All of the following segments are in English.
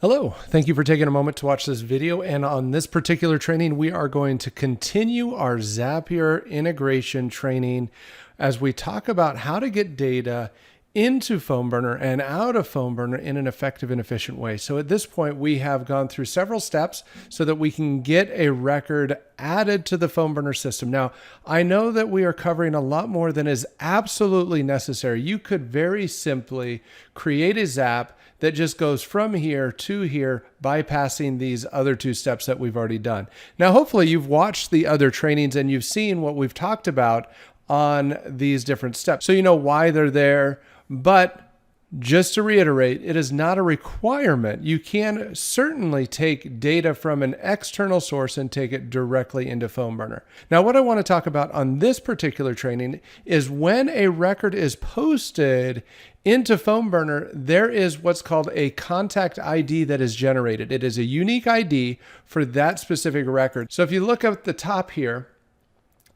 Hello, thank you for taking a moment to watch this video. And on this particular training, we are going to continue our Zapier integration training as we talk about how to get data into PhoneBurner and out of PhoneBurner in an effective and efficient way. So at this point, we have gone through several steps so that we can get a record added to the PhoneBurner system. Now, I know that we are covering a lot more than is absolutely necessary. You could very simply create a Zap that just goes from here to here, bypassing these other two steps that we've already done. Now, hopefully you've watched the other trainings and you've seen what we've talked about on these different steps. So you know why they're there, but just to reiterate, it is not a requirement. You can certainly take data from an external source and take it directly into PhoneBurner. Now, what I want to talk about on this particular training is when a record is posted into PhoneBurner, there is what's called a contact ID that is generated. It is a unique ID for that specific record. So if you look up at the top here,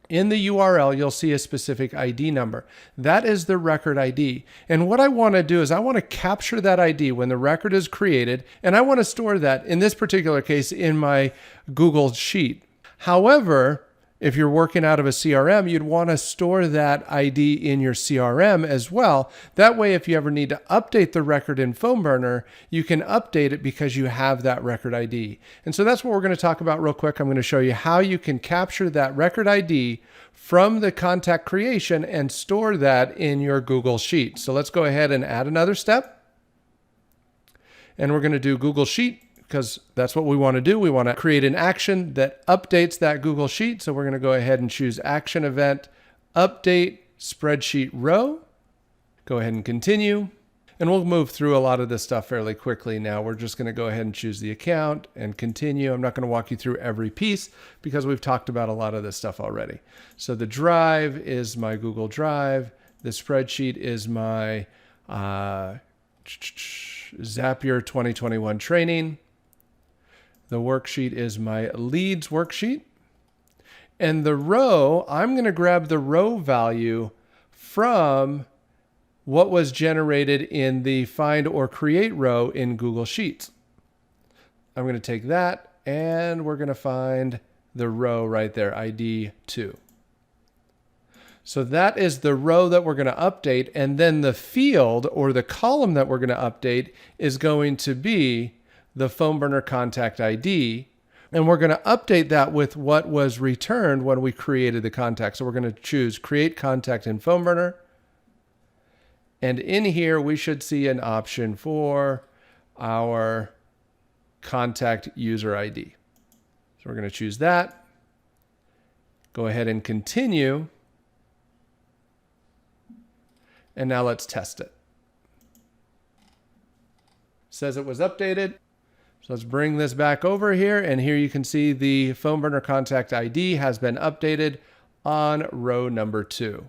in the URL, you'll see a specific ID number. That is the record ID. And what I want to do is I want to capture that ID when the record is created, and I want to store that, in this particular case, in my Google Sheet. However, if you're working out of a CRM, you'd want to store that ID in your CRM as well. That way, if you ever need to update the record in PhoneBurner, you can update it because you have that record ID. And so that's what we're going to talk about real quick. I'm going to show you how you can capture that record ID from the contact creation and store that in your Google Sheet. So let's go ahead and add another step. And we're going to do Google Sheet, because that's what we want to do. We want to create an action that updates that Google Sheet. So we're going to go ahead and choose Action Event, Update Spreadsheet Row. Go ahead and continue. And we'll move through a lot of this stuff fairly quickly now. We're just going to go ahead and choose the account and continue. I'm not going to walk you through every piece because we've talked about a lot of this stuff already. So the drive is my Google Drive. The spreadsheet is my Zapier 2021 training. The worksheet is my leads worksheet. And the row, I'm going to grab the row value from what was generated in the find or create row in Google Sheets. I'm going to take that and we're going to find the row right there, ID 2. So that is the row that we're going to update. And then the field or the column that we're going to update is going to be the PhoneBurner contact ID, and we're going to update that with what was returned when we created the contact. So we're going to choose Create Contact in PhoneBurner, and in here we should see an option for our contact user ID. So we're going to choose that. Go ahead and continue, and now let's test it. It says it was updated. So let's bring this back over here, and here you can see the PhoneBurner contact ID has been updated on row number 2.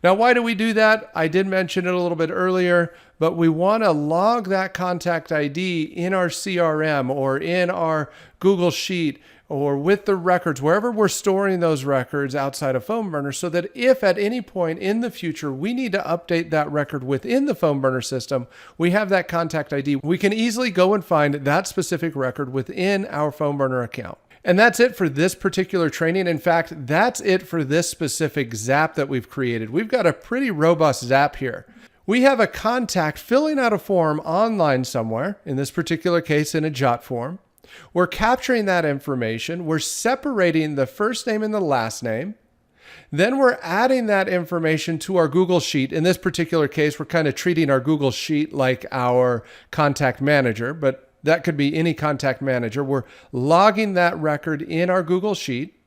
Now, why do we do that? I did mention it a little bit earlier, but we want to log that contact ID in our CRM or in our Google Sheet or with the records, wherever we're storing those records outside of PhoneBurner, so that if at any point in the future we need to update that record within the PhoneBurner system, we have that contact ID. We can easily go and find that specific record within our PhoneBurner account. And that's it for this particular training. In fact, that's it for this specific Zap that we've created. We've got a pretty robust Zap here. We have a contact filling out a form online somewhere, in this particular case in a Jot form. We're capturing that information. We're separating the first name and the last name. Then we're adding that information to our Google Sheet. In this particular case, we're kind of treating our Google Sheet like our contact manager, but that could be any contact manager. We're logging that record in our Google Sheet.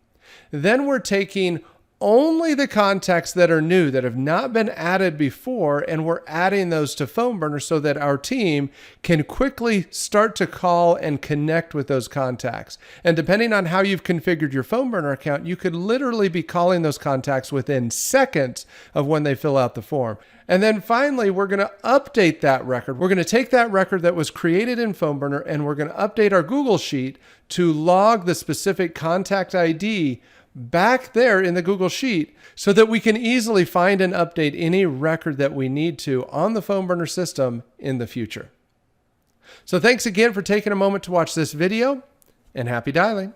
Then we're taking only the contacts that are new, that have not been added before, and we're adding those to PhoneBurner so that our team can quickly start to call and connect with those contacts. And depending on how you've configured your PhoneBurner account, you could literally be calling those contacts within seconds of when they fill out the form. And then finally, we're going to update that record. We're going to take that record that was created in PhoneBurner and we're going to update our Google Sheet to log the specific contact ID back there in the Google Sheet so that we can easily find and update any record that we need to on the PhoneBurner system in the future. So thanks again for taking a moment to watch this video, and happy dialing.